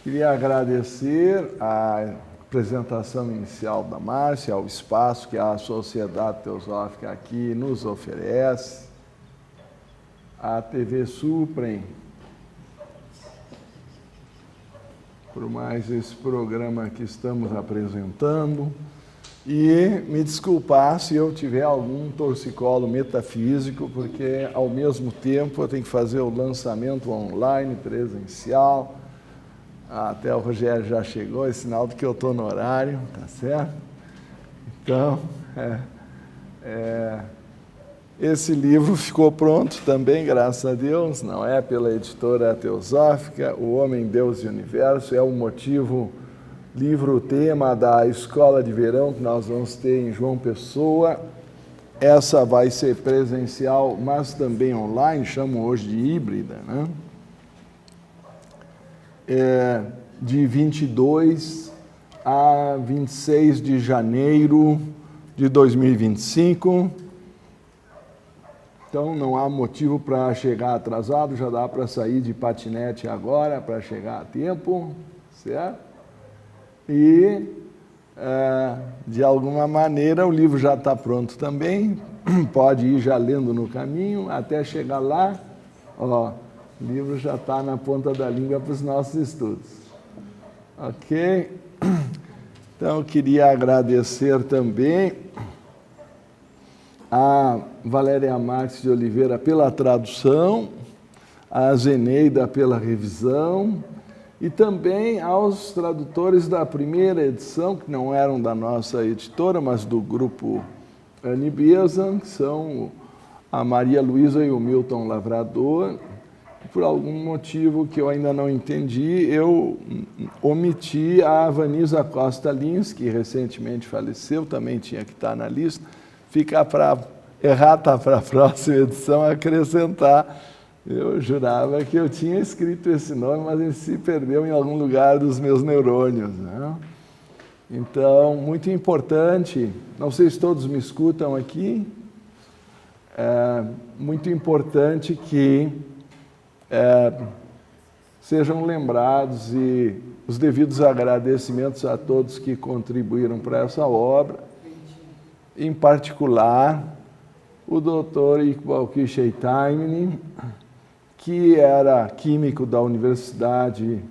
Queria agradecer a apresentação inicial da Márcia, ao espaço que a Sociedade Teosófica aqui nos oferece, a TV Suprem, por mais esse programa que estamos apresentando, e me desculpar se eu tiver algum torcicolo metafísico, porque ao mesmo tempo eu tenho que fazer o lançamento online, presencial. Até o Rogério já chegou, é sinal de que eu estou no horário, tá certo? Então, esse livro ficou pronto também, graças a Deus, não é pela editora Teosófica, O Homem, Deus e Universo, é o motivo, livro-tema da Escola de Verão que nós vamos ter em João Pessoa. Essa vai ser presencial, mas também online, chamo hoje de híbrida, né? De 22 a 26 de janeiro de 2025. Então, não há motivo para chegar atrasado, já dá para sair de patinete agora, para chegar a tempo, certo? E, de alguma maneira, o livro já está pronto também, pode ir já lendo no caminho, até chegar lá, ó, o livro já está na ponta da língua para os nossos estudos. Ok? Então, eu queria agradecer também a Valéria Marques de Oliveira pela tradução, a Zeneida pela revisão, e também aos tradutores da primeira edição, que não eram da nossa editora, mas do grupo Anibesa, que são a Maria Luísa e o Milton Lavrador. Por algum motivo que eu ainda não entendi, eu omiti a Vanisa Costa Lins, que recentemente faleceu, também tinha que estar na lista. Fica para errata para a próxima edição acrescentar. Eu jurava que eu tinha escrito esse nome, mas ele se perdeu em algum lugar dos meus neurônios, né? Então, muito importante, não sei se todos me escutam aqui, muito importante que sejam lembrados e os devidos agradecimentos a todos que contribuíram para essa obra, em particular o Dr. Iqbal Kisheitaimini, que era químico da Universidade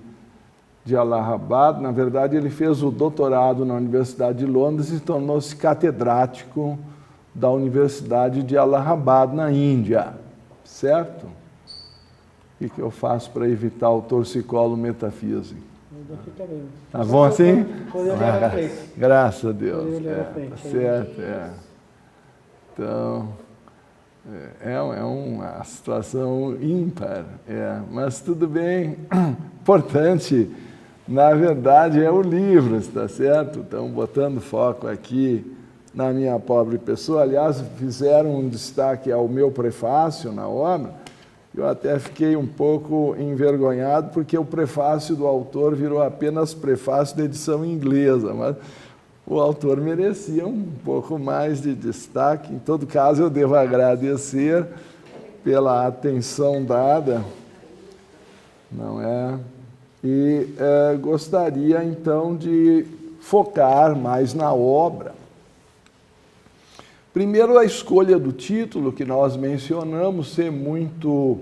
de Allahabad. Na verdade, ele fez o doutorado na Universidade de Londres e tornou-se catedrático da Universidade de Allahabad, na Índia, certo? O que eu faço para evitar o torcicolo metafísico? Tá bom assim? Graças a Deus. Tá certo, Então, é uma situação ímpar, mas tudo bem. Importante, na verdade, é o livro, está certo? Estão botando foco aqui na minha pobre pessoa. Aliás, fizeram um destaque ao meu prefácio na obra. Eu até fiquei um pouco envergonhado, porque o prefácio do autor virou apenas prefácio da edição inglesa, mas o autor merecia um pouco mais de destaque. Em todo caso, eu devo agradecer pela atenção dada, não é? E gostaria, então, de focar mais na obra. Primeiro, a escolha do título, que nós mencionamos ser muito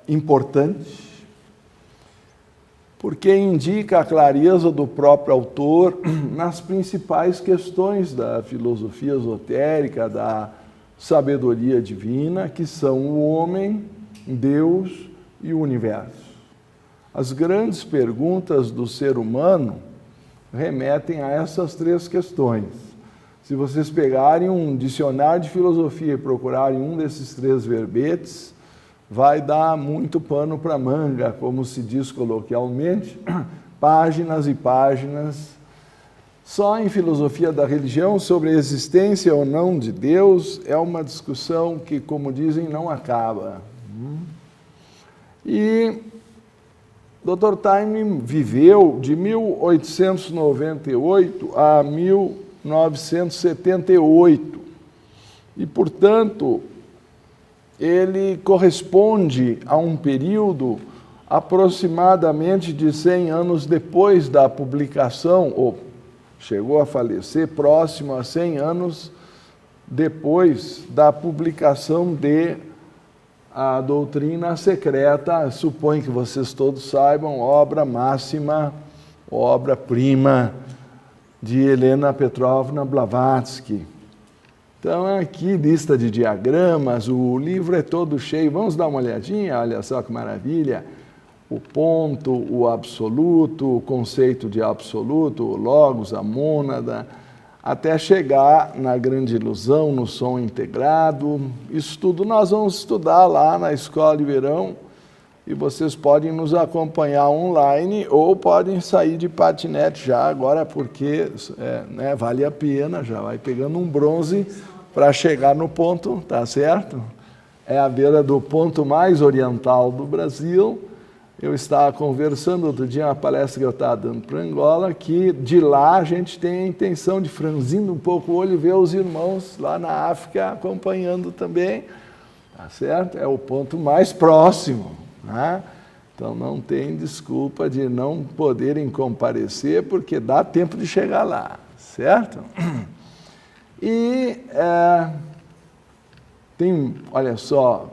importante, porque indica a clareza do próprio autor nas principais questões da filosofia esotérica, da sabedoria divina, que são o homem, Deus e o universo. As grandes perguntas do ser humano remetem a essas três questões. Se vocês pegarem um dicionário de filosofia e procurarem um desses três verbetes, vai dar muito pano para manga, como se diz coloquialmente, páginas e páginas. Só em filosofia da religião, sobre a existência ou não de Deus, é uma discussão que, como dizem, não acaba. E Dr. Taime viveu de 1898 a 1978 e, portanto, ele corresponde a um período aproximadamente de 100 anos depois da publicação, ou chegou a falecer próximo a 100 anos depois da publicação de A Doutrina Secreta, suponho que vocês todos saibam, obra máxima, obra-prima de Helena Petrovna Blavatsky. Então, aqui, lista de diagramas, o livro é todo cheio. Vamos dar uma olhadinha, olha só que maravilha. O ponto, o absoluto, o conceito de absoluto, o logos, a mônada, até chegar na grande ilusão, no som integrado. Isso tudo nós vamos estudar lá na Escola de Verão, e vocês podem nos acompanhar online ou podem sair de patinete já agora, porque né, vale a pena, já vai pegando um bronze para chegar no ponto, tá certo? É a beira do ponto mais oriental do Brasil. Eu estava conversando outro dia, uma palestra que eu estava dando para Angola, que de lá a gente tem a intenção de, franzindo um pouco o olho, ver os irmãos lá na África acompanhando também, tá certo? É o ponto mais próximo, né? Então não tem desculpa de não poderem comparecer, porque dá tempo de chegar lá, certo? E tem, olha só,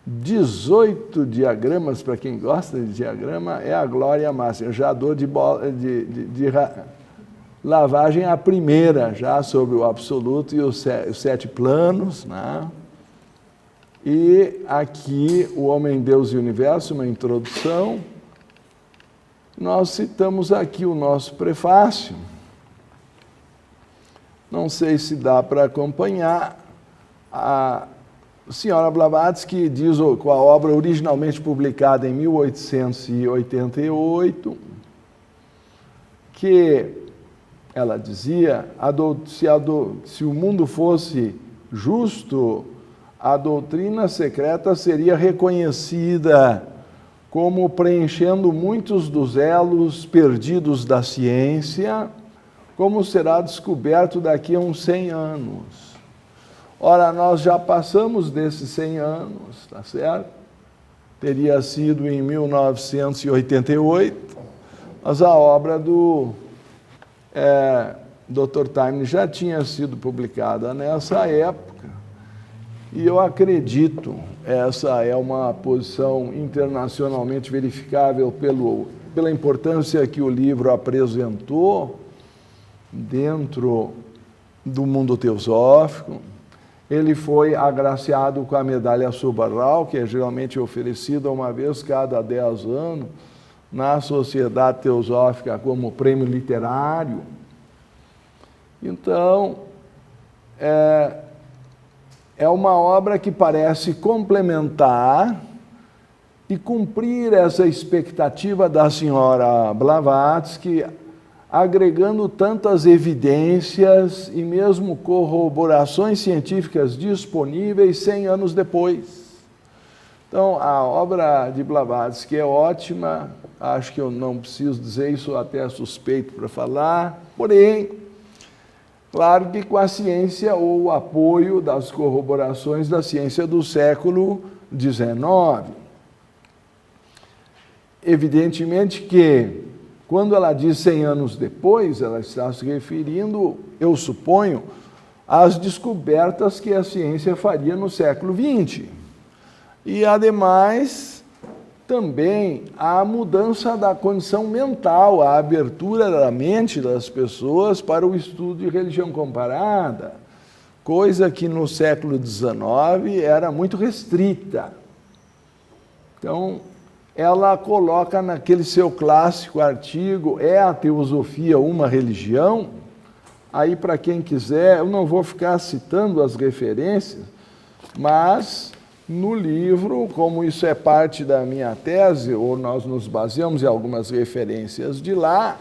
18 diagramas, para quem gosta de diagrama, é a glória máxima. Eu já dou de lavagem a primeira, já sobre o absoluto e os 7 planos, né? E aqui, o Homem, Deus e o Universo, uma introdução. Nós citamos aqui o nosso prefácio. Não sei se dá para acompanhar. A senhora Blavatsky diz, com a obra originalmente publicada em 1888, que ela dizia, se o mundo fosse justo, a doutrina secreta seria reconhecida como preenchendo muitos dos elos perdidos da ciência, como será descoberto daqui a uns 100 anos. Ora, nós já passamos desses 100 anos, tá certo? Teria sido em 1988, mas a obra do Dr. Taimni já tinha sido publicada nessa época, e eu acredito, essa é uma posição internacionalmente verificável pela importância que o livro apresentou dentro do mundo teosófico. Ele foi agraciado com a medalha Subarral, que é geralmente oferecida uma vez cada 10 anos na Sociedade Teosófica como prêmio literário. Então, é uma obra que parece complementar e cumprir essa expectativa da senhora Blavatsky, agregando tantas evidências e mesmo corroborações científicas disponíveis 100 anos depois. Então, a obra de Blavatsky é ótima, acho que eu não preciso dizer isso, até suspeito para falar, porém, claro que com a ciência ou o apoio das corroborações da ciência do século XIX. Evidentemente que, quando ela diz 100 anos depois, ela está se referindo, eu suponho, às descobertas que a ciência faria no século XX. E, ademais, também a mudança da condição mental, a abertura da mente das pessoas para o estudo de religião comparada, coisa que no século XIX era muito restrita. Então, ela coloca naquele seu clássico artigo, É a Teosofia uma Religião? Aí, para quem quiser, eu não vou ficar citando as referências, mas no livro, como isso é parte da minha tese, ou nós nos baseamos em algumas referências de lá,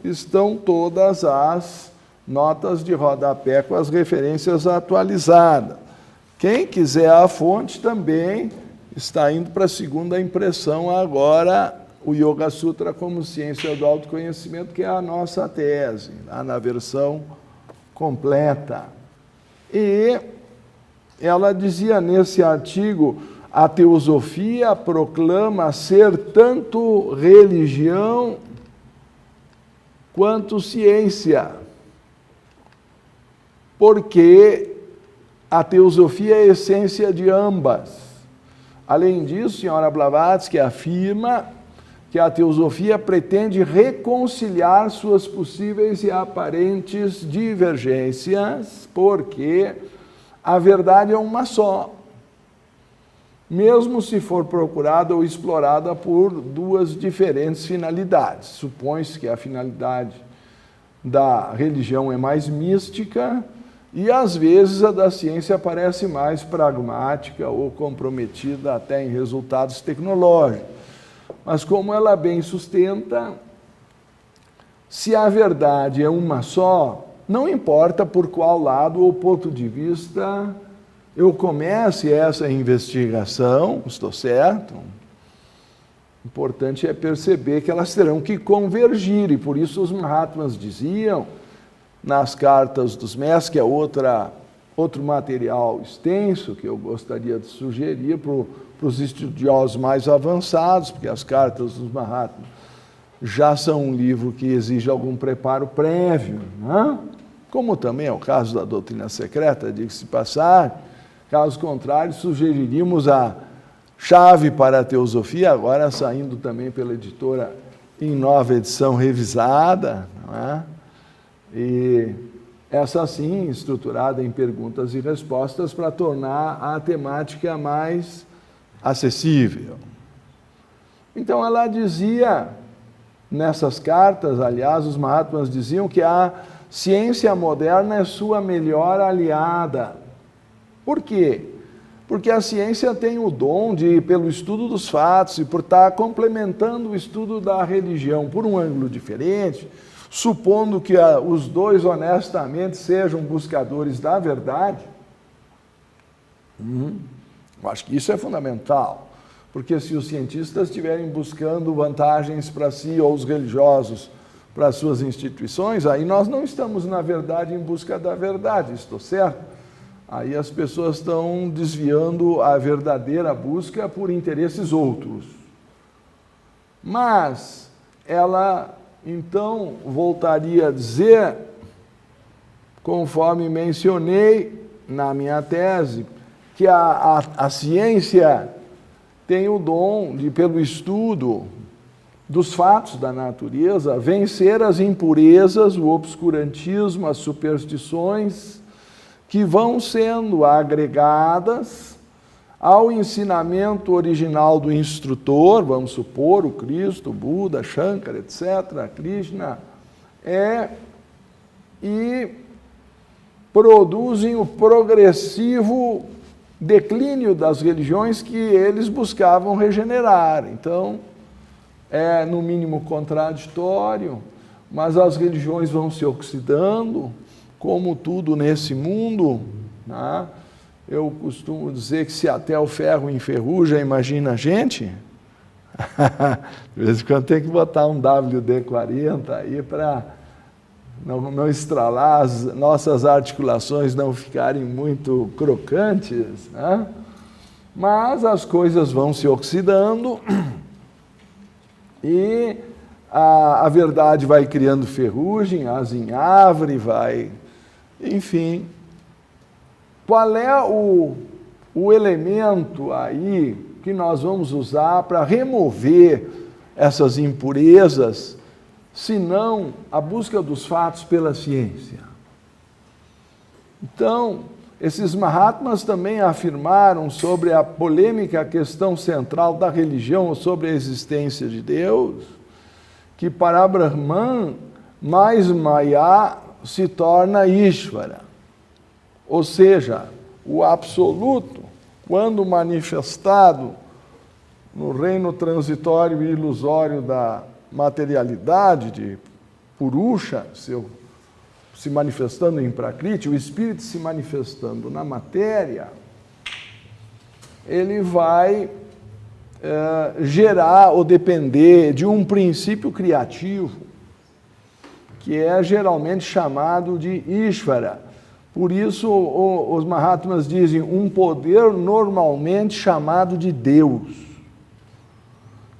estão todas as notas de rodapé com as referências atualizadas. Quem quiser a fonte também está indo para a segunda impressão agora, o Yoga Sutra como Ciência do Autoconhecimento, que é a nossa tese, lá na versão completa. E ela dizia nesse artigo, a teosofia proclama ser tanto religião quanto ciência, porque a teosofia é a essência de ambas. Além disso, senhora Blavatsky afirma que a teosofia pretende reconciliar suas possíveis e aparentes divergências, porque a verdade é uma só, mesmo se for procurada ou explorada por duas diferentes finalidades. Supõe-se que a finalidade da religião é mais mística e, às vezes, a da ciência parece mais pragmática ou comprometida até em resultados tecnológicos. Mas, como ela bem sustenta, se a verdade é uma só, não importa por qual lado ou ponto de vista eu comece essa investigação, estou certo? O importante é perceber que elas terão que convergir, e por isso os Mahatmas diziam, nas cartas dos mestres, que é outro material extenso que eu gostaria de sugerir para os estudiosos mais avançados, porque as cartas dos Mahatmas já são um livro que exige algum preparo prévio, né? Como também é o caso da doutrina secreta, diga-se passar. Caso contrário, sugeriríamos a Chave para a Teosofia, agora saindo também pela editora em nova edição revisada, não é? E essa sim, estruturada em perguntas e respostas para tornar a temática mais acessível. Então ela dizia, nessas cartas, aliás, os Mahatmas diziam que a ciência moderna é sua melhor aliada. Por quê? Porque a ciência tem o dom de, pelo estudo dos fatos e por estar complementando o estudo da religião por um ângulo diferente, supondo que os dois honestamente sejam buscadores da verdade, eu acho que isso é fundamental, porque se os cientistas estiverem buscando vantagens para si ou os religiosos para as suas instituições, aí nós não estamos, na verdade, em busca da verdade, estou certo? Aí as pessoas estão desviando a verdadeira busca por interesses outros. Mas ela, então, voltaria a dizer, conforme mencionei na minha tese, que a ciência tem o dom de, pelo estudo dos fatos da natureza, vencer as impurezas, o obscurantismo, as superstições, que vão sendo agregadas ao ensinamento original do instrutor, vamos supor, o Cristo, o Buda, Shankara, etc., Krishna, e produzem o progressivo declínio das religiões que eles buscavam regenerar. Então, é no mínimo contraditório, mas as religiões vão se oxidando, como tudo nesse mundo, né? Eu costumo dizer que se até o ferro enferruja, imagina a gente. De vez em quando tem que botar um WD-40 aí para não estralar, as nossas articulações não ficarem muito crocantes, né? Mas as coisas vão se oxidando e a verdade vai criando ferrugem, azinhavre, vai... Enfim, qual é o elemento aí que nós vamos usar para remover essas impurezas, senão a busca dos fatos pela ciência? Então, esses Mahatmas também afirmaram sobre a polêmica questão central da religião sobre a existência de Deus, que para Brahman, mais Maya se torna Ishvara, ou seja, o absoluto, quando manifestado no reino transitório e ilusório da materialidade de Purusha, se manifestando em Prakriti, o espírito se manifestando na matéria, ele vai gerar ou depender de um princípio criativo, que é geralmente chamado de Ishvara, Por isso, os Mahatmas dizem um poder normalmente chamado de Deus,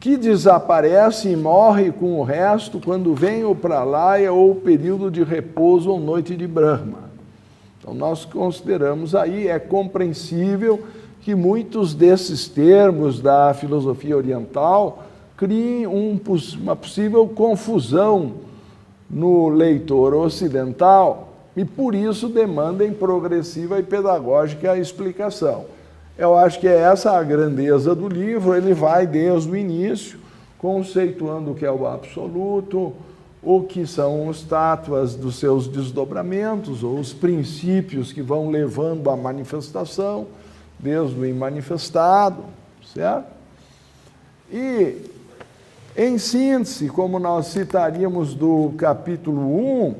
que desaparece e morre com o resto quando vem o pralaya ou o período de repouso ou noite de Brahma. Então, nós consideramos aí, é compreensível que muitos desses termos da filosofia oriental criem uma possível confusão no leitor ocidental e, por isso, demandem progressiva e pedagógica explicação. Eu acho que é essa a grandeza do livro. Ele vai desde o início, conceituando o que é o absoluto, o que são as estátuas dos seus desdobramentos, ou os princípios que vão levando à manifestação, desde o imanifestado, certo? E, em síntese, como nós citaríamos do capítulo 1,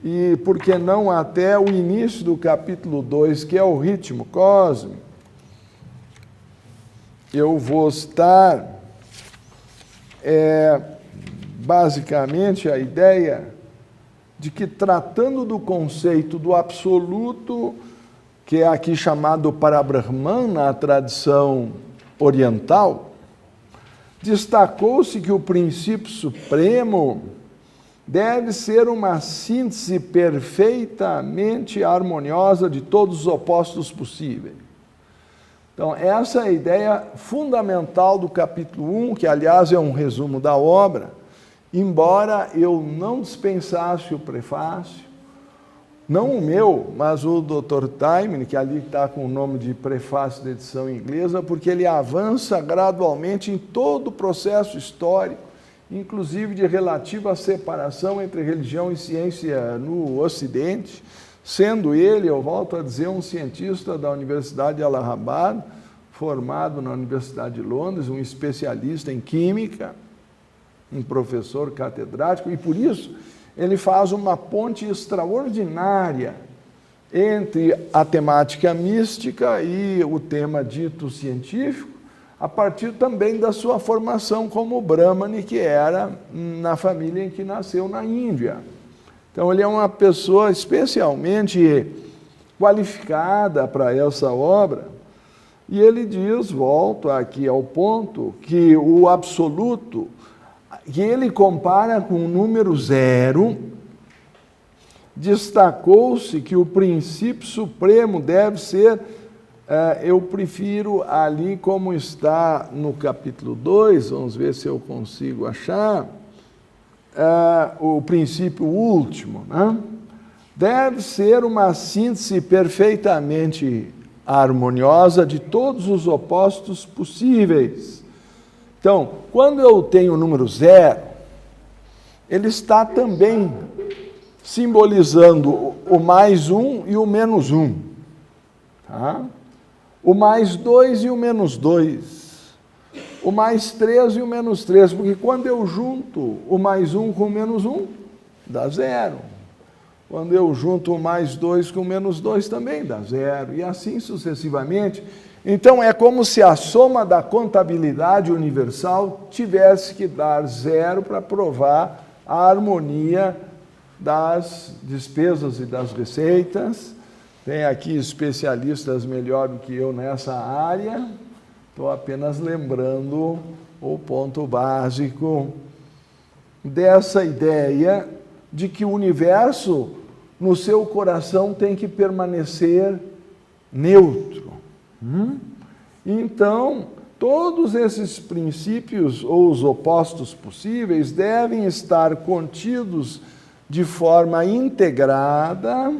e por que não até o início do capítulo 2, que é o ritmo cósmico, eu vou estar, basicamente, a ideia de que, tratando do conceito do absoluto, que é aqui chamado Parabrahman na tradição oriental, destacou-se que o princípio supremo deve ser uma síntese perfeitamente harmoniosa de todos os opostos possíveis. Então, essa é a ideia fundamental do capítulo 1, que, aliás, é um resumo da obra, embora eu não dispensasse o prefácio, não o meu, mas o Dr. Taimini, que ali está com o nome de prefácio da edição inglesa, porque ele avança gradualmente em todo o processo histórico, inclusive de relativa separação entre religião e ciência no Ocidente, sendo ele, eu volto a dizer, um cientista da Universidade de Allahabad, formado na Universidade de Londres, um especialista em química, um professor catedrático, e por isso ele faz uma ponte extraordinária entre a temática mística e o tema dito científico, a partir também da sua formação como Brahmane, que era na família em que nasceu na Índia. Então, ele é uma pessoa especialmente qualificada para essa obra, e ele diz, volto aqui ao ponto, que o absoluto, que ele compara com o número 0, destacou-se que o princípio supremo deve ser, eu prefiro ali como está no capítulo 2, vamos ver se eu consigo achar, o princípio último, né? Deve ser uma síntese perfeitamente harmoniosa de todos os opostos possíveis. Então, quando eu tenho o número 0, ele está também simbolizando o mais 1 e o menos 1. Tá? O mais 2 e o menos 2. O mais 3 e o menos 3, porque quando eu junto o mais 1 com o menos 1, dá 0. Quando eu junto o mais 2 com o menos 2, também dá 0, e assim sucessivamente. Então, é como se a soma da contabilidade universal tivesse que dar 0 para provar a harmonia das despesas e das receitas. Tem aqui especialistas melhor do que eu nessa área. Estou apenas lembrando o ponto básico dessa ideia de que o universo, no seu coração, tem que permanecer neutro. Então, todos esses princípios, ou os opostos possíveis, devem estar contidos de forma integrada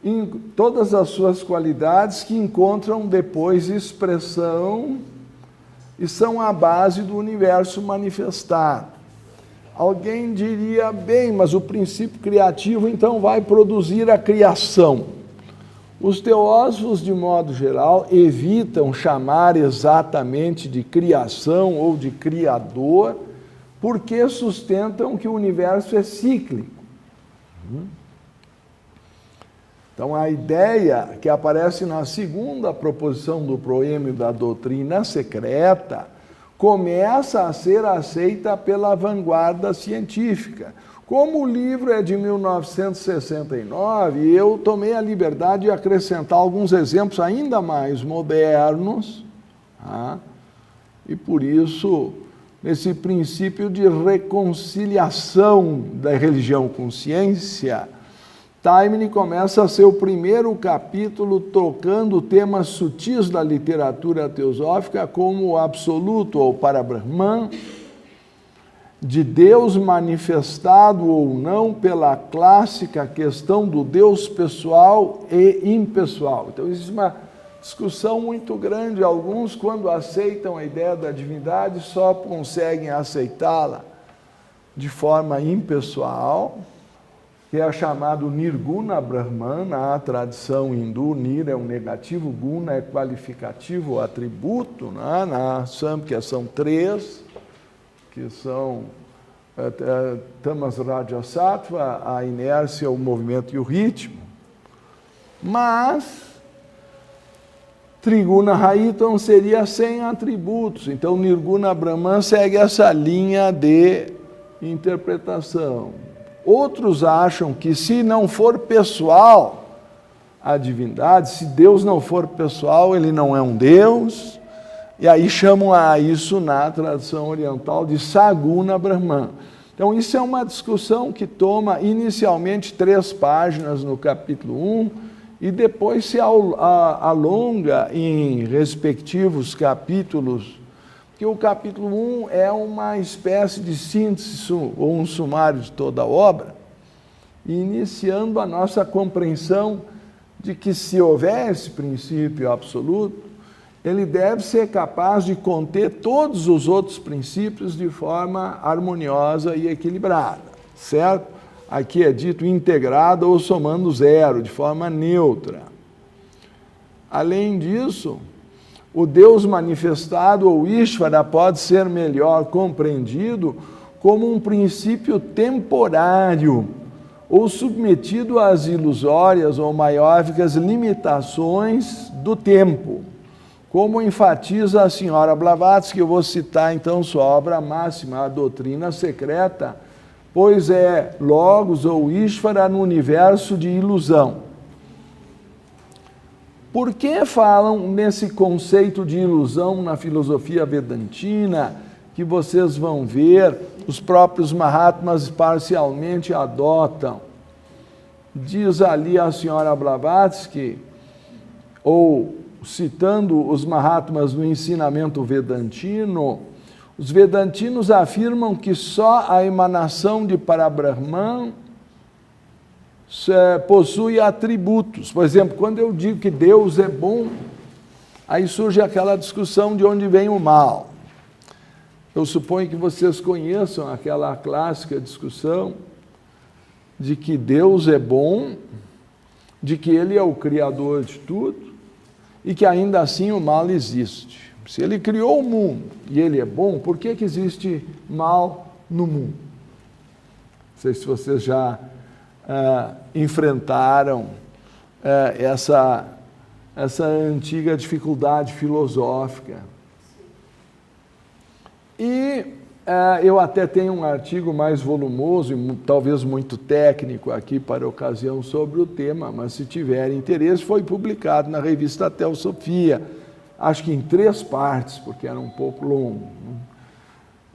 em todas as suas qualidades, que encontram depois expressão e são a base do universo manifestado. Alguém diria, bem, mas o princípio criativo então vai produzir a criação. Os teósofos, de modo geral, evitam chamar exatamente de criação ou de criador, porque sustentam que o universo é cíclico. Então, a ideia que aparece na segunda proposição do proêmio da doutrina secreta começa a ser aceita pela vanguarda científica. Como o livro é de 1969, eu tomei a liberdade de acrescentar alguns exemplos ainda mais modernos, tá? E por isso, nesse princípio de reconciliação da religião com ciência, Taimni começa a ser o primeiro capítulo tocando temas sutis da literatura teosófica como o absoluto ou Parabrahman, de Deus manifestado ou não pela clássica questão do Deus pessoal e impessoal. Então existe uma discussão muito grande. Alguns, quando aceitam a ideia da divindade, só conseguem aceitá-la de forma impessoal, que é chamado Nirguna Brahman. Na tradição hindu, Nir é um negativo, Guna é qualificativo, atributo, né? Na Samkhya são 3, que são Tamas, Raja, Sattva, a inércia, o movimento e o ritmo. Mas Triguna Rahitam seria sem atributos. Então Nirguna Brahman segue essa linha de interpretação. Outros acham que se não for pessoal a divindade, se Deus não for pessoal, ele não é um Deus. E aí chamam a isso, na tradição oriental, de Saguna Brahman. Então, isso é uma discussão que toma inicialmente 3 páginas no capítulo 1 e depois se alonga em respectivos capítulos, que o capítulo 1 é uma espécie de síntese ou um sumário de toda a obra, iniciando a nossa compreensão de que se houver esse princípio absoluto, ele deve ser capaz de conter todos os outros princípios de forma harmoniosa e equilibrada, certo? Aqui é dito integrada ou somando zero, de forma neutra. Além disso, o Deus manifestado, ou Ishvara, pode ser melhor compreendido como um princípio temporário, ou submetido às ilusórias ou maióricas limitações do tempo, como enfatiza a senhora Blavatsky. Eu vou citar então sua obra máxima, A Doutrina Secreta, pois é Logos ou Ishvara no universo de ilusão. Por que falam nesse conceito de ilusão na filosofia vedantina, que vocês vão ver, os próprios Mahatmas parcialmente adotam? Diz ali a senhora Blavatsky, ou citando os Mahatmas no ensinamento vedantino, os vedantinos afirmam que só a emanação de Parabrahman possui atributos. Por exemplo, quando eu digo que Deus é bom, aí surge aquela discussão de onde vem o mal. Eu suponho que vocês conheçam aquela clássica discussão de que Deus é bom, de que Ele é o Criador de tudo, e que ainda assim o mal existe. Se Ele criou o mundo e Ele é bom, por que existe mal no mundo? Não sei se vocês já enfrentaram essa antiga dificuldade filosófica. E eu até tenho um artigo mais volumoso e talvez muito técnico aqui para a ocasião sobre o tema, mas se tiver interesse, foi publicado na revista Teosofia, acho que em 3 partes, porque era um pouco longo.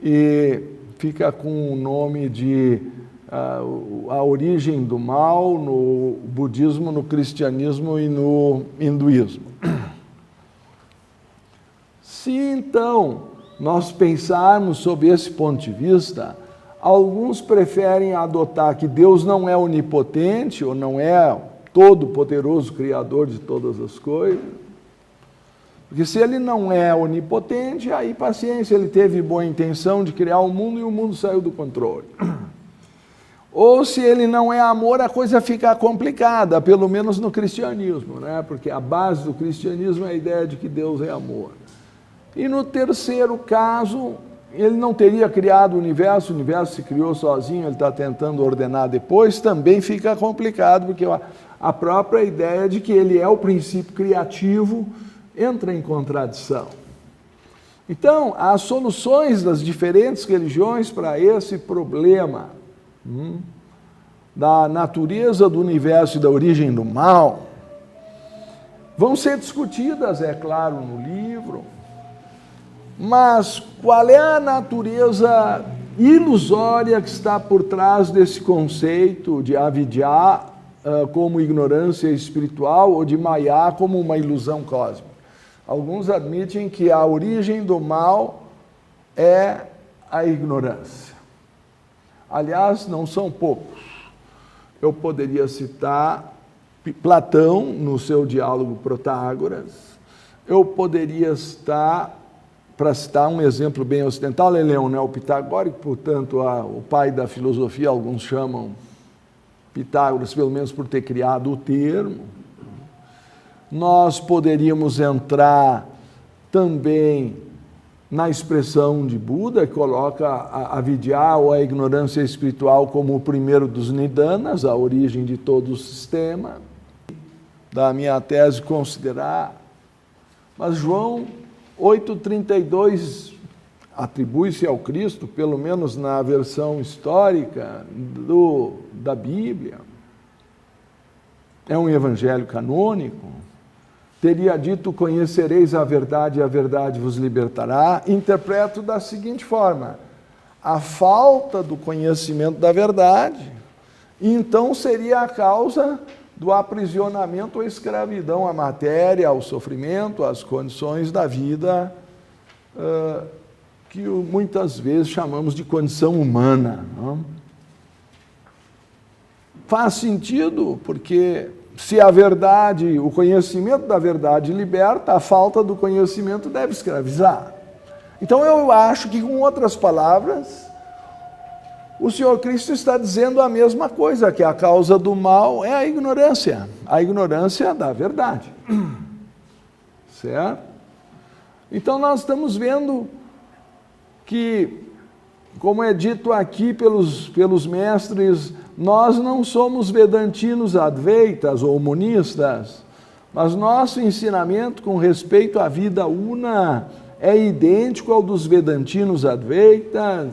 E fica com o nome de A Origem do Mal no budismo, no cristianismo e no hinduísmo. Se então nós pensarmos sob esse ponto de vista, alguns preferem adotar que Deus não é onipotente, ou não é todo-poderoso criador de todas as coisas, porque se Ele não é onipotente, aí paciência, Ele teve boa intenção de criar o mundo e o mundo saiu do controle. Ou se Ele não é amor, a coisa fica complicada, pelo menos no cristianismo, né? Porque a base do cristianismo é a ideia de que Deus é amor. E no terceiro caso, Ele não teria criado o universo se criou sozinho, Ele está tentando ordenar depois, também fica complicado, porque a própria ideia de que Ele é o princípio criativo entra em contradição. Então, as soluções das diferentes religiões para esse problema da natureza do universo e da origem do mal, vão ser discutidas, é claro, no livro, mas qual é a natureza ilusória que está por trás desse conceito de avidya como ignorância espiritual ou de maya como uma ilusão cósmica? Alguns admitem que a origem do mal é a ignorância. Aliás, não são poucos. Eu poderia citar Platão no seu diálogo Protágoras. Eu poderia citar, para citar um exemplo bem ocidental, ele é um neopitagórico, portanto, o pai da filosofia, alguns chamam Pitágoras, pelo menos por ter criado o termo. Nós poderíamos entrar também na expressão de Buda, que coloca a avidya, ou a ignorância espiritual, como o primeiro dos nidanas, a origem de todo o sistema. Da minha tese considerar, mas João 8,32 atribui-se ao Cristo, pelo menos na versão histórica da Bíblia. É um evangelho canônico. Teria dito: conhecereis a verdade e a verdade vos libertará. Interpreto da seguinte forma: a falta do conhecimento da verdade, então seria a causa do aprisionamento ou escravidão à matéria, ao sofrimento, às condições da vida, que muitas vezes chamamos de condição humana. Não? Faz sentido, porque se a verdade, o conhecimento da verdade liberta, a falta do conhecimento deve escravizar. Então eu acho que, com outras palavras, o Senhor Cristo está dizendo a mesma coisa, que a causa do mal é a ignorância da verdade. Certo? Então nós estamos vendo que, como é dito aqui pelos mestres, nós não somos vedantinos advaitas ou monistas, mas nosso ensinamento com respeito à vida una é idêntico ao dos vedantinos advaitas,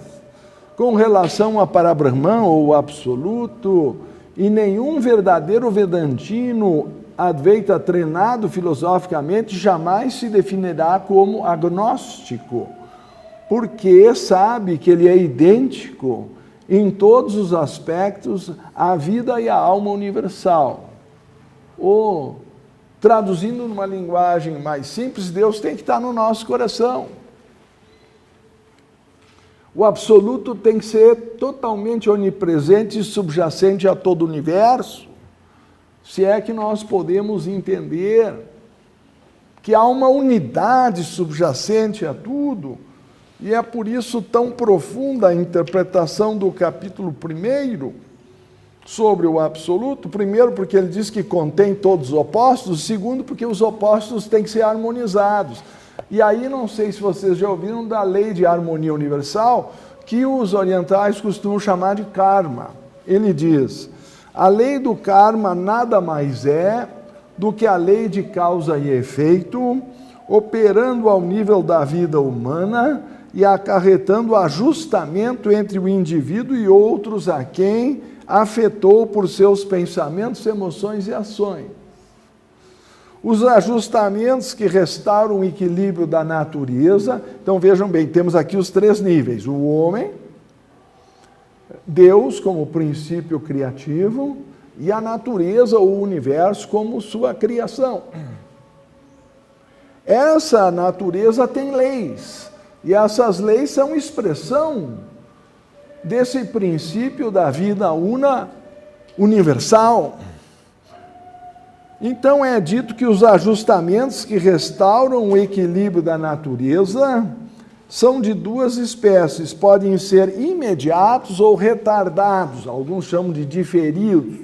com relação a Parabrahman ou absoluto, e nenhum verdadeiro vedantino advaita treinado filosoficamente jamais se definirá como agnóstico, porque sabe que ele é idêntico em todos os aspectos à vida e à alma universal. Ou, traduzindo numa linguagem mais simples, Deus tem que estar no nosso coração. O absoluto tem que ser totalmente onipresente e subjacente a todo o universo, se é que nós podemos entender que há uma unidade subjacente a tudo. E é por isso tão profunda a interpretação do capítulo 1 sobre o absoluto. Primeiro, porque ele diz que contém todos os opostos. Segundo, porque os opostos têm que ser harmonizados. E aí, não sei se vocês já ouviram da lei de harmonia universal, que os orientais costumam chamar de karma. Ele diz: a lei do karma nada mais é do que a lei de causa e efeito, operando ao nível da vida humana e acarretando ajustamento entre o indivíduo e outros a quem afetou por seus pensamentos, emoções e ações. Os ajustamentos que restauram o equilíbrio da natureza. Então vejam bem, temos aqui os 3 níveis: o homem, Deus como princípio criativo e a natureza ou o universo como sua criação. Essa natureza tem leis. E essas leis são expressão desse princípio da vida una universal. Então é dito que os ajustamentos que restauram o equilíbrio da natureza são de 2 espécies, podem ser imediatos ou retardados, alguns chamam de diferidos,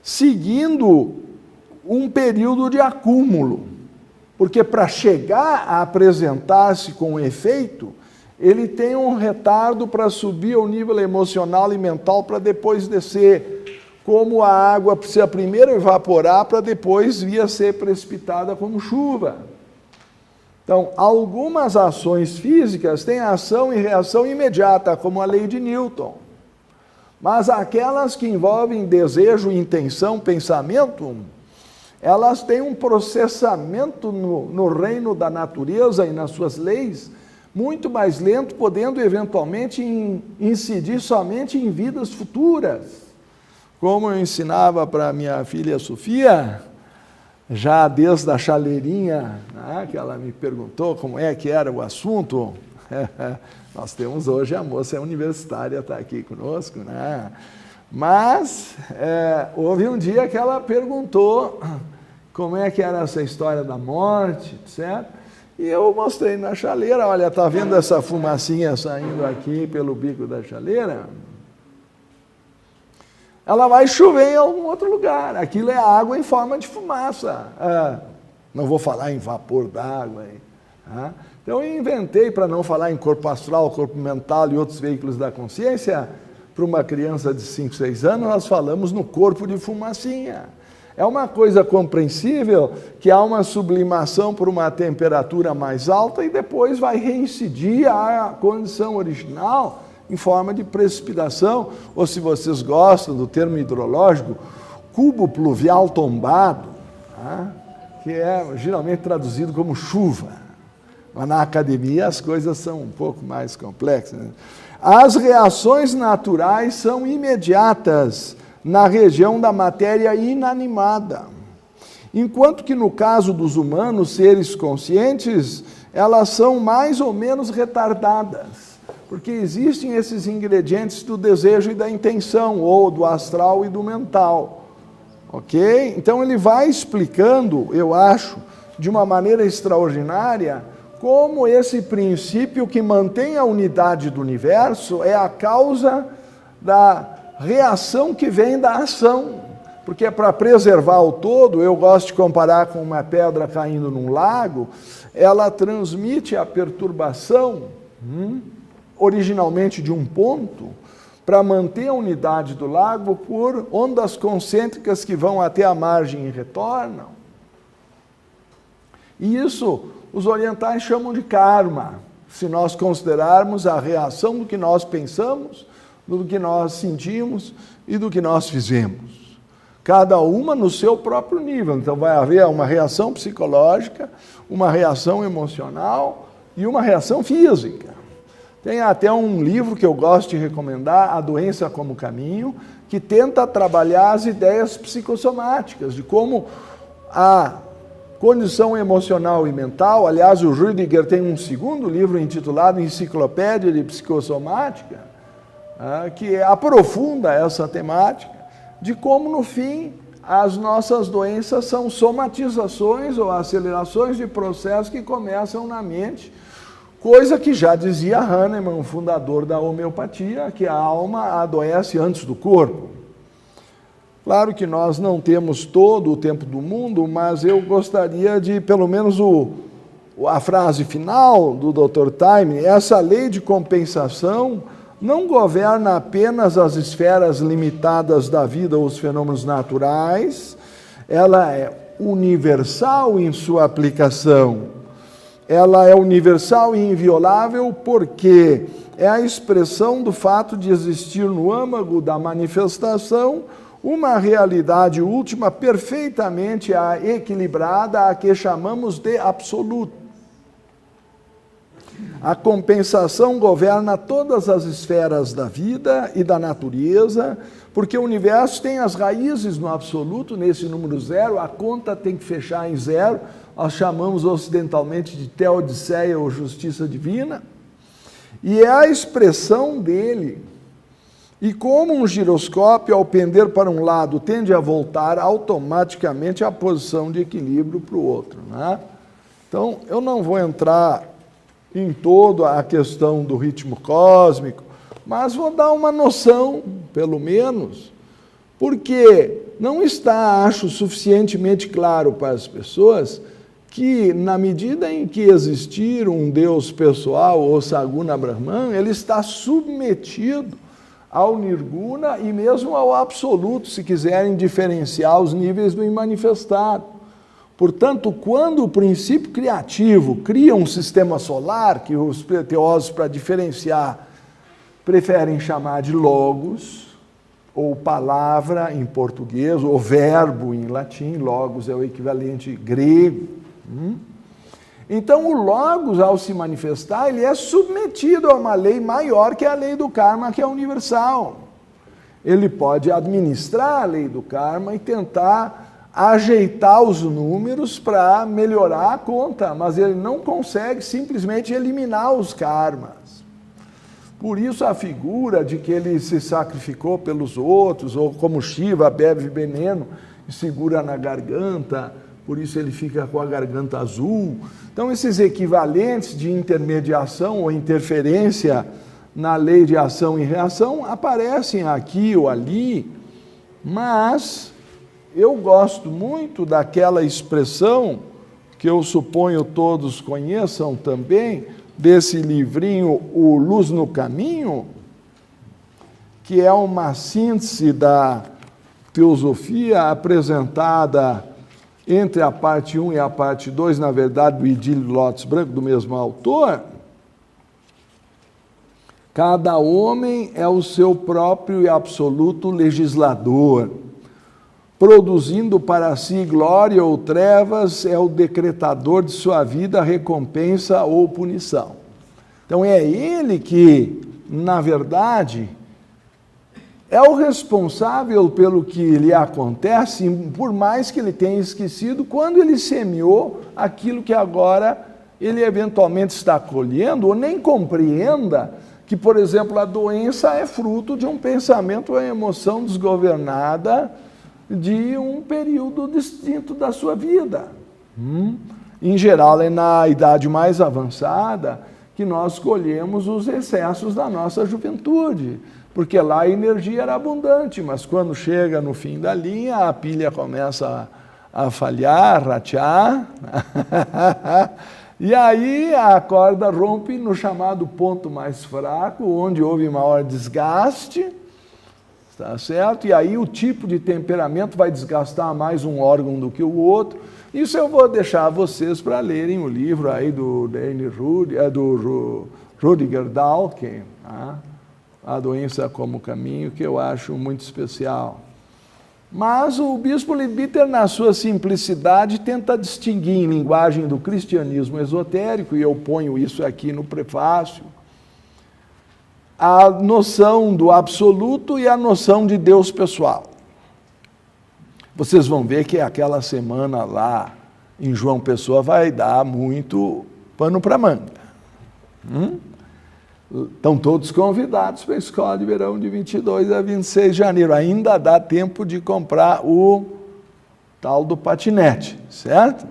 seguindo um período de acúmulo. Porque para chegar a apresentar-se com efeito, ele tem um retardo para subir ao nível emocional e mental para depois descer, como a água precisa primeiro evaporar para depois vir a ser precipitada como chuva. Então, algumas ações físicas têm ação e reação imediata, como a lei de Newton. Mas aquelas que envolvem desejo, intenção, pensamento, elas têm um processamento no reino da natureza e nas suas leis muito mais lento, podendo eventualmente incidir somente em vidas futuras. Como eu ensinava para minha filha Sofia, já desde a chaleirinha, né, que ela me perguntou como é que era o assunto, nós temos hoje, a moça universitária está aqui conosco, né? Mas houve um dia que ela perguntou como é que era essa história da morte, certo? E eu mostrei na chaleira, olha, está vendo essa fumacinha saindo aqui pelo bico da chaleira? Ela vai chover em algum outro lugar, aquilo é água em forma de fumaça. Não vou falar em vapor d'água. Então eu inventei, para não falar em corpo astral, corpo mental e outros veículos da consciência, para uma criança de 5, 6 anos, nós falamos no corpo de fumacinha. É uma coisa compreensível que há uma sublimação por uma temperatura mais alta e depois vai reincidir à condição original em forma de precipitação, ou se vocês gostam do termo hidrológico, cubo pluvial tombado, que é geralmente traduzido como chuva. Mas na academia as coisas são um pouco mais complexas, né? As reações naturais são imediatas na região da matéria inanimada, enquanto que no caso dos humanos, seres conscientes, elas são mais ou menos retardadas, porque existem esses ingredientes do desejo e da intenção, ou do astral e do mental, ok? Então ele vai explicando, eu acho, de uma maneira extraordinária, como esse princípio que mantém a unidade do universo é a causa da reação que vem da ação, porque para preservar o todo, eu gosto de comparar com uma pedra caindo num lago, ela transmite a perturbação, originalmente de um ponto, para manter a unidade do lago por ondas concêntricas que vão até a margem e retornam. E isso os orientais chamam de karma, se nós considerarmos a reação do que nós pensamos, do que nós sentimos e do que nós fizemos. Cada uma no seu próprio nível. Então vai haver uma reação psicológica, uma reação emocional e uma reação física. Tem até um livro que eu gosto de recomendar, A Doença como Caminho, que tenta trabalhar as ideias psicossomáticas, de como a condição emocional e mental, aliás, o Rüdiger tem um segundo livro intitulado Enciclopédia de Psicossomática, que aprofunda essa temática, de como, no fim, as nossas doenças são somatizações ou acelerações de processos que começam na mente, coisa que já dizia Hahnemann, o fundador da homeopatia, que a alma adoece antes do corpo. Claro que nós não temos todo o tempo do mundo, mas eu gostaria de, pelo menos, a frase final do Dr. Taime, essa lei de compensação não governa apenas as esferas limitadas da vida ou os fenômenos naturais, ela é universal em sua aplicação. Ela é universal e inviolável porque é a expressão do fato de existir no âmago da manifestação uma realidade última perfeitamente equilibrada, a que chamamos de absoluto. A compensação governa todas as esferas da vida e da natureza, porque o universo tem as raízes no absoluto, nesse número zero, a conta tem que fechar em zero, nós chamamos ocidentalmente de teodiceia ou justiça divina, e é a expressão dele. E como um giroscópio, ao pender para um lado, tende a voltar automaticamente à posição de equilíbrio para o outro, né? Então, eu não vou entrar em toda a questão do ritmo cósmico, mas vou dar uma noção, pelo menos, porque não está, acho, suficientemente claro para as pessoas que, na medida em que existir um Deus pessoal, ou Saguna Brahman, ele está submetido ao nirguna e mesmo ao absoluto, se quiserem diferenciar os níveis do imanifestado. Portanto, quando o princípio criativo cria um sistema solar, que os teólogos, para diferenciar, preferem chamar de logos, ou palavra em português, ou verbo em latim, logos é o equivalente grego. Então, o logos, ao se manifestar, ele é submetido a uma lei maior que a lei do karma, que é universal. Ele pode administrar a lei do karma e tentar ajeitar os números para melhorar a conta, mas ele não consegue simplesmente eliminar os karmas. Por isso a figura de que ele se sacrificou pelos outros, ou como Shiva bebe veneno e segura na garganta, por isso ele fica com a garganta azul. Então esses equivalentes de intermediação ou interferência na lei de ação e reação aparecem aqui ou ali, mas eu gosto muito daquela expressão que eu suponho todos conheçam também, desse livrinho O Luz no Caminho, que é uma síntese da teosofia apresentada entre a parte 1 e a parte 2, na verdade, do Idílio Lótus Branco, do mesmo autor. Cada homem é o seu próprio e absoluto legislador. Produzindo para si glória ou trevas, é o decretador de sua vida, recompensa ou punição. Então é ele que, na verdade, é o responsável pelo que lhe acontece, por mais que ele tenha esquecido, quando ele semeou aquilo que agora ele eventualmente está colhendo, ou nem compreenda que, por exemplo, a doença é fruto de um pensamento ou emoção desgovernada de um período distinto da sua vida. Em geral, é na idade mais avançada que nós colhemos os excessos da nossa juventude, porque lá a energia era abundante, mas quando chega no fim da linha, a pilha começa a falhar, ratear, e aí a corda rompe no chamado ponto mais fraco, onde houve maior desgaste, tá certo? E aí o tipo de temperamento vai desgastar mais um órgão do que o outro. Isso eu vou deixar vocês para lerem o livro aí do Rudiger Dahlke, tá? A Doença como Caminho, que eu acho muito especial. Mas o bispo Leadbeater, na sua simplicidade, tenta distinguir em linguagem do cristianismo esotérico, e eu ponho isso aqui no prefácio, a noção do absoluto e a noção de Deus pessoal. Vocês vão ver que aquela semana lá em João Pessoa vai dar muito pano para manga. Estão todos convidados para a Escola de Verão de 22 a 26 de janeiro. Ainda dá tempo de comprar o tal do patinete, certo?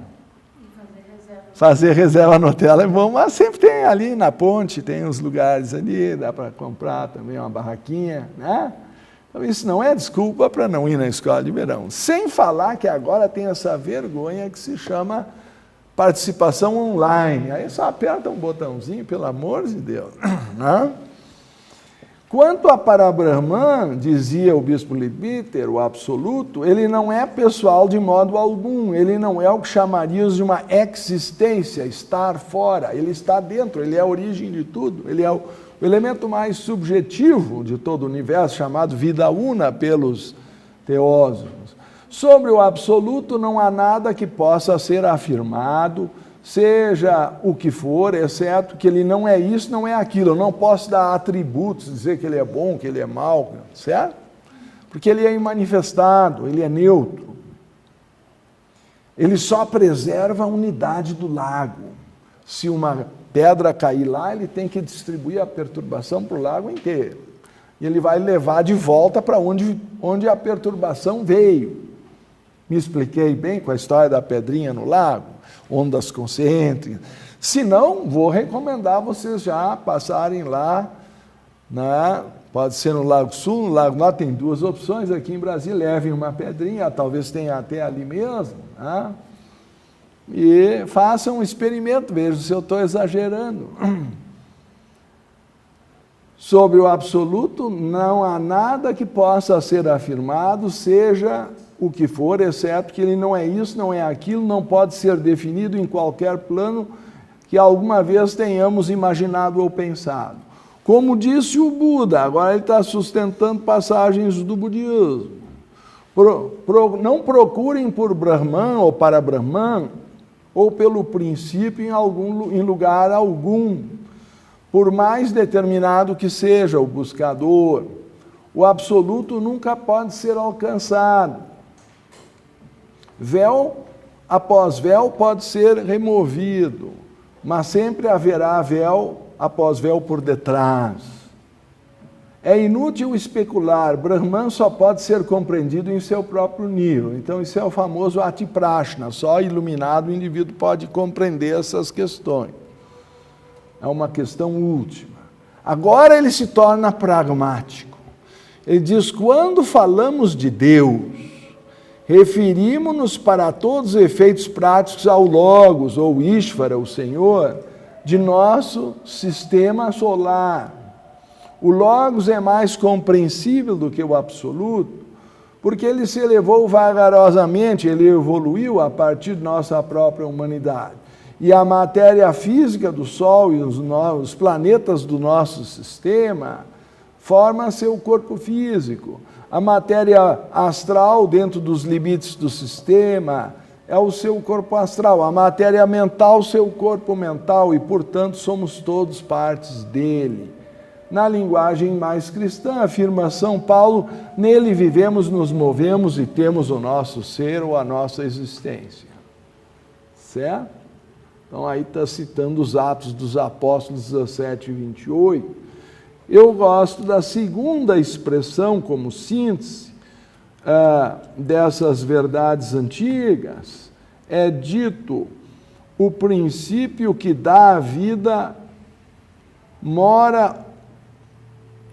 Fazer reserva no hotel é bom, mas sempre tem ali na ponte, tem uns lugares ali, dá para comprar também uma barraquinha, né? Então isso não é desculpa para não ir na Escola de Verão. Sem falar que agora tem essa vergonha que se chama participação online. Aí só aperta um botãozinho, pelo amor de Deus. Né? Quanto a Parabrahman, dizia o bispo Leadbeater, o absoluto, ele não é pessoal de modo algum, ele não é o que chamaríamos de uma existência, estar fora, ele está dentro, ele é a origem de tudo, ele é o elemento mais subjetivo de todo o universo, chamado vida una pelos teósofos. Sobre o absoluto não há nada que possa ser afirmado, seja o que for, exceto que ele não é isso, não é aquilo. Eu não posso dar atributos, dizer que ele é bom, que ele é mau, certo? Porque ele é imanifestado, ele é neutro. Ele só preserva a unidade do lago. Se uma pedra cair lá, ele tem que distribuir a perturbação para o lago inteiro. E ele vai levar de volta para onde a perturbação veio. Me expliquei bem com a história da pedrinha no lago? Ondas concêntricas. Se não, vou recomendar vocês já passarem lá, pode ser no Lago Sul, no Lago Norte, tem duas opções aqui em Brasília, levem uma pedrinha, talvez tenha até ali mesmo, e façam um experimento, vejam se eu estou exagerando. Sobre o absoluto, não há nada que possa ser afirmado, seja o que for, exceto que ele não é isso, não é aquilo, não pode ser definido em qualquer plano que alguma vez tenhamos imaginado ou pensado. Como disse o Buda, agora ele está sustentando passagens do budismo. Não procurem por Brahman ou para Brahman, ou pelo princípio em lugar algum, por mais determinado que seja o buscador. O absoluto nunca pode ser alcançado. Véu após véu pode ser removido, mas sempre haverá véu após véu por detrás. É inútil especular, Brahman só pode ser compreendido em seu próprio nível. Então, isso é o famoso atiprashna, só iluminado o indivíduo pode compreender essas questões. É uma questão última. Agora ele se torna pragmático. Ele diz, quando falamos de Deus, referimos-nos para todos os efeitos práticos ao Logos, ou Ishvara, o Senhor, de nosso sistema solar. O Logos é mais compreensível do que o Absoluto, porque ele se elevou vagarosamente, ele evoluiu a partir de nossa própria humanidade. E a matéria física do Sol e os planetas do nosso sistema formam seu corpo físico. A matéria astral dentro dos limites do sistema é o seu corpo astral. A matéria mental, seu corpo mental, e, portanto, somos todos partes dele. Na linguagem mais cristã, afirma São Paulo, nele vivemos, nos movemos e temos o nosso ser ou a nossa existência. Certo? Então, aí está citando os Atos dos Apóstolos 17 e 28. Eu gosto da segunda expressão como síntese dessas verdades antigas. É dito, o princípio que dá a vida mora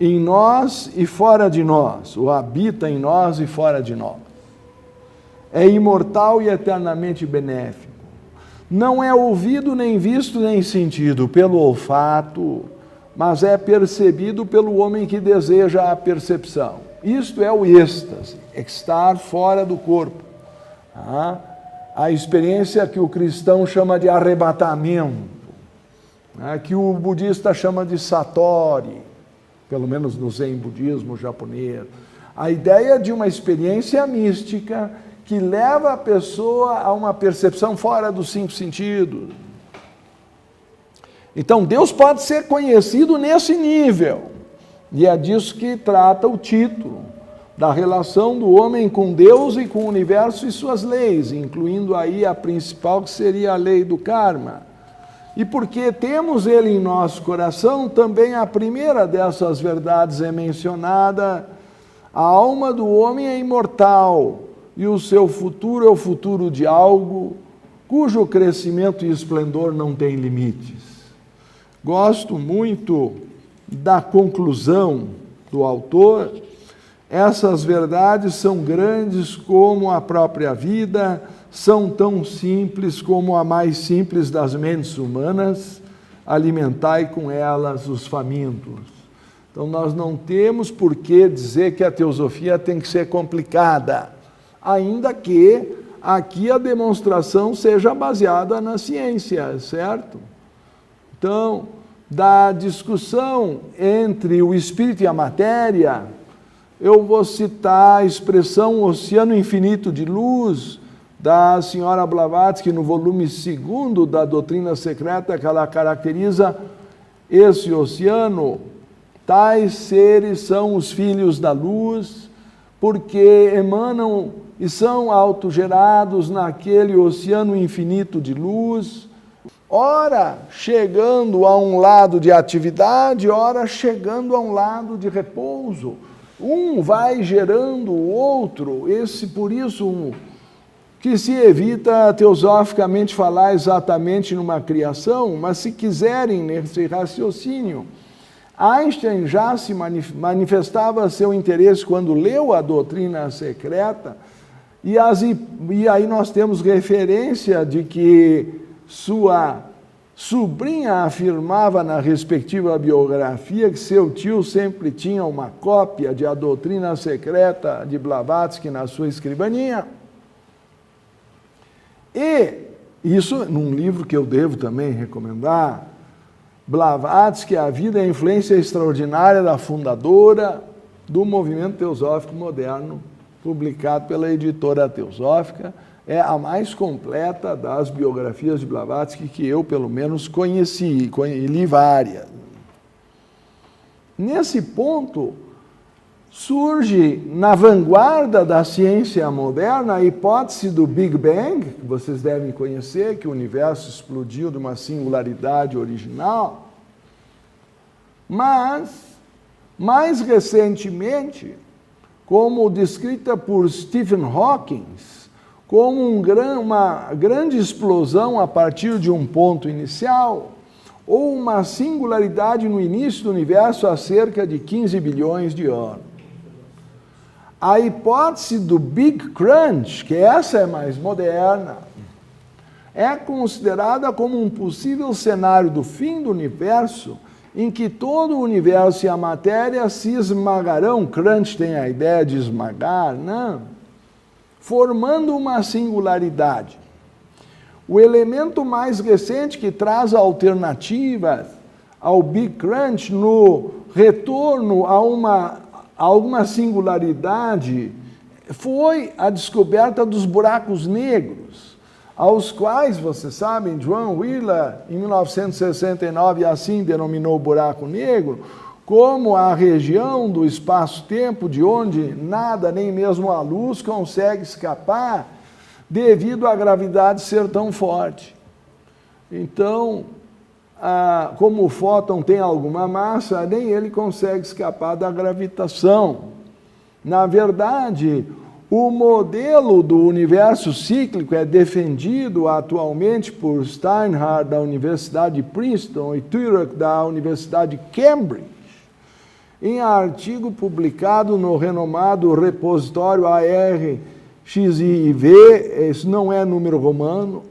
em nós e fora de nós, ou habita em nós e fora de nós. É imortal e eternamente benéfico. Não é ouvido, nem visto, nem sentido pelo olfato, mas é percebido pelo homem que deseja a percepção. Isto é o êxtase, estar fora do corpo. A experiência que o cristão chama de arrebatamento, que o budista chama de satori, pelo menos no Zen budismo japonês. A ideia de uma experiência mística que leva a pessoa a uma percepção fora dos 5 sentidos. Então, Deus pode ser conhecido nesse nível, e é disso que trata o título, da relação do homem com Deus e com o universo e suas leis, incluindo aí a principal, que seria a lei do karma. E porque temos ele em nosso coração, também a primeira dessas verdades é mencionada, a alma do homem é imortal, e o seu futuro é o futuro de algo cujo crescimento e esplendor não tem limites. Gosto muito da conclusão do autor. Essas verdades são grandes como a própria vida, são tão simples como a mais simples das mentes humanas, alimentai com elas os famintos. Então nós não temos por que dizer que a teosofia tem que ser complicada, ainda que aqui a demonstração seja baseada na ciência, certo? Então, da discussão entre o espírito e a matéria, eu vou citar a expressão oceano infinito de luz, da senhora Blavatsky, no volume 2 da Doutrina Secreta, que ela caracteriza esse oceano. Tais seres são os filhos da luz, porque emanam e são autogerados naquele oceano infinito de luz, ora chegando a um lado de atividade, ora chegando a um lado de repouso. Um vai gerando o outro, por isso que se evita teosoficamente falar exatamente numa criação, mas se quiserem nesse raciocínio, Einstein já se manifestava seu interesse quando leu a Doutrina Secreta, e aí nós temos referência de que sua sobrinha afirmava na respectiva biografia que seu tio sempre tinha uma cópia de A Doutrina Secreta de Blavatsky na sua escrivaninha. E isso num livro que eu devo também recomendar, Blavatsky, A Vida e a Influência Extraordinária da Fundadora do Movimento Teosófico Moderno, publicado pela editora Teosófica. É a mais completa das biografias de Blavatsky que eu, pelo menos, conheci, li várias. Nesse ponto, surge na vanguarda da ciência moderna a hipótese do Big Bang, que vocês devem conhecer, que o universo explodiu de uma singularidade original, mas, mais recentemente, como descrita por Stephen Hawking, como uma grande explosão a partir de um ponto inicial, ou uma singularidade no início do universo há cerca de 15 bilhões de anos. A hipótese do Big Crunch, que essa é mais moderna, é considerada como um possível cenário do fim do universo, em que todo o universo e a matéria se esmagarão. Crunch tem a ideia de esmagar, não? Formando uma singularidade. O elemento mais recente que traz alternativas ao Big Crunch no retorno a alguma singularidade foi a descoberta dos buracos negros, aos quais, vocês sabem, John Wheeler, em 1969, assim denominou o buraco negro, como a região do espaço-tempo de onde nada, nem mesmo a luz, consegue escapar devido à gravidade ser tão forte. Então, como o fóton tem alguma massa, nem ele consegue escapar da gravitação. Na verdade, o modelo do universo cíclico é defendido atualmente por Steinhardt, da Universidade de Princeton, e Turek, da Universidade de Cambridge, em artigo publicado no renomado repositório ARXIV. Esse não é número romano,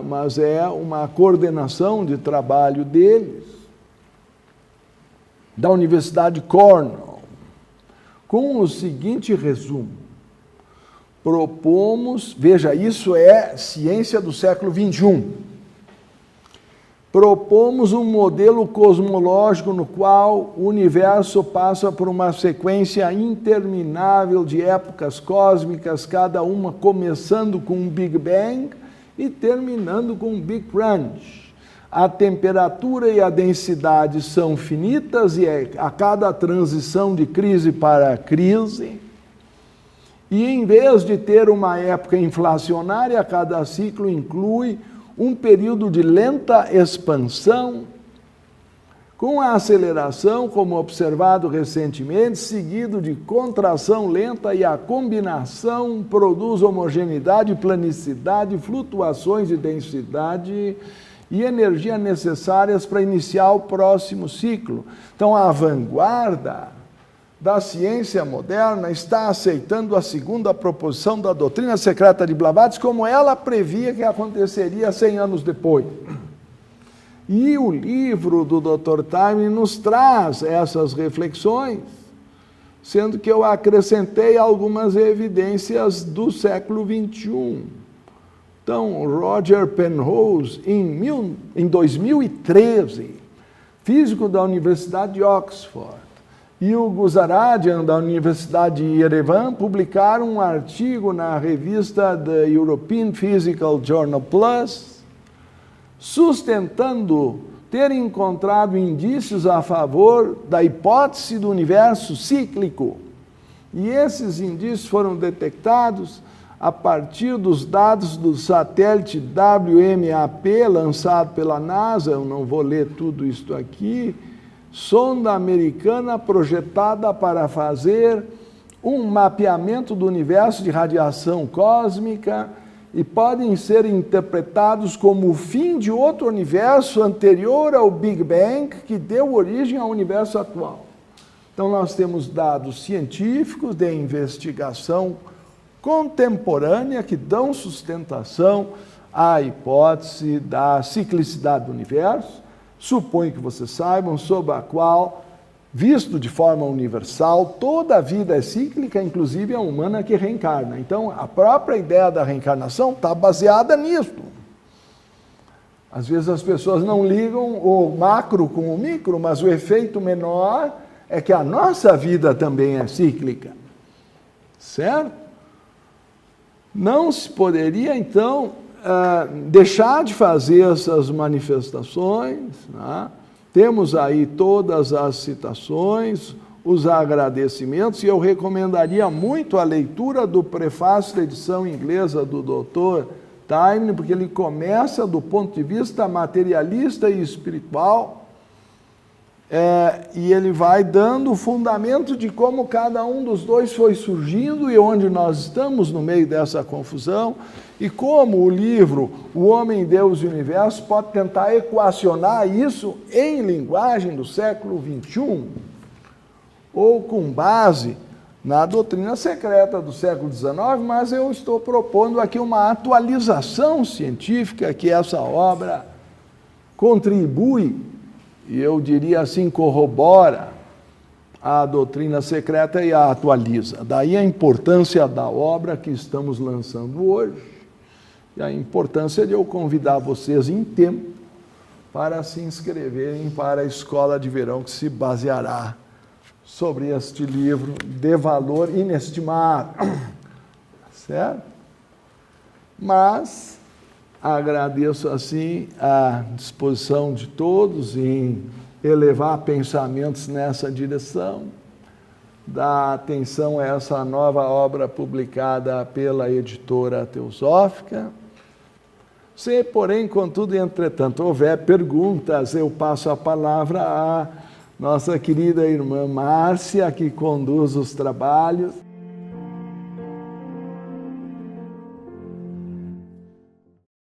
mas é uma coordenação de trabalho deles, da Universidade de Cornell, com o seguinte resumo: propomos, veja, isso é ciência do século XXI, propomos um modelo cosmológico no qual o universo passa por uma sequência interminável de épocas cósmicas, cada uma começando com um Big Bang e terminando com um Big Crunch. A temperatura e a densidade são finitas e a cada transição de crise para crise. E em vez de ter uma época inflacionária, cada ciclo inclui um período de lenta expansão, com a aceleração, como observado recentemente, seguido de contração lenta, e a combinação produz homogeneidade, planicidade, flutuações de densidade e energia necessárias para iniciar o próximo ciclo. Então, a vanguarda da ciência moderna está aceitando a segunda proposição da doutrina secreta de Blavatsky, como ela previa que aconteceria 100 anos depois. E o livro do Dr. Time nos traz essas reflexões, sendo que eu acrescentei algumas evidências do século XXI. Então, Roger Penrose, em 2013, físico da Universidade de Oxford, e o Guzaradian, da Universidade de Yerevan, publicaram um artigo na revista The European Physical Journal Plus, sustentando ter encontrado indícios a favor da hipótese do universo cíclico. E esses indícios foram detectados a partir dos dados do satélite WMAP, lançado pela NASA. Eu não vou ler tudo isso aqui. Sonda americana projetada para fazer um mapeamento do universo de radiação cósmica, e podem ser interpretados como o fim de outro universo anterior ao Big Bang, que deu origem ao universo atual. Então, nós temos dados científicos de investigação contemporânea que dão sustentação à hipótese da ciclicidade do universo. Suponho que vocês saibam, sob a qual, visto de forma universal, toda a vida é cíclica, inclusive a humana que reencarna. Então, a própria ideia da reencarnação está baseada nisso. Às vezes as pessoas não ligam o macro com o micro, mas o efeito menor é que a nossa vida também é cíclica, certo? Não se poderia, então, deixar de fazer essas manifestações, né? Temos aí todas as citações, os agradecimentos, e eu recomendaria muito a leitura do prefácio da edição inglesa do Dr. Taimni, porque ele começa do ponto de vista materialista e espiritual, e ele vai dando o fundamento de como cada um dos dois foi surgindo e onde nós estamos no meio dessa confusão, e como o livro O Homem, Deus e o Universo pode tentar equacionar isso em linguagem do século XXI, ou com base na doutrina secreta do século XIX, mas eu estou propondo aqui uma atualização científica que essa obra contribui, e eu diria assim, corrobora a doutrina secreta e a atualiza. Daí a importância da obra que estamos lançando hoje, e a importância de eu convidar vocês em tempo para se inscreverem para a escola de verão que se baseará sobre este livro de valor inestimável, certo? Mas agradeço assim a disposição de todos em elevar pensamentos nessa direção, dar atenção a essa nova obra publicada pela editora Teosófica. Se, porém, contudo, entretanto, houver perguntas, eu passo a palavra a nossa querida irmã Márcia, que conduz os trabalhos.